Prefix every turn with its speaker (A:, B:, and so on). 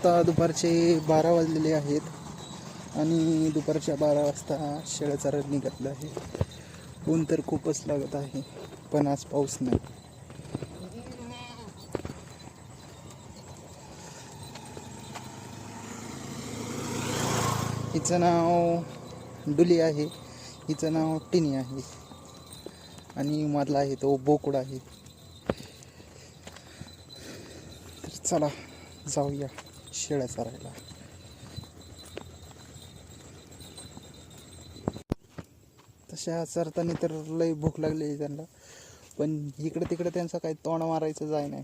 A: आता दुपारचे 12 वाजलेले आहेत आणि दुपारच्या 12 वाजता शेळ्या चरायला निघालेलं आहे. ऊन तर खूपच लागत आहे, पण आज पाऊस नाही. हिचं नाव डुली आहे, हिचं नाव टिनी आहे आणि मधला आहे तो बोकुड आहे. तर चला जाऊया शेळ्या चरायला. तशा चरताना तर लई भूक लागली त्यांना, पण इकडे तिकडे त्यांचा काही तोंड मारायचं जाय नाही.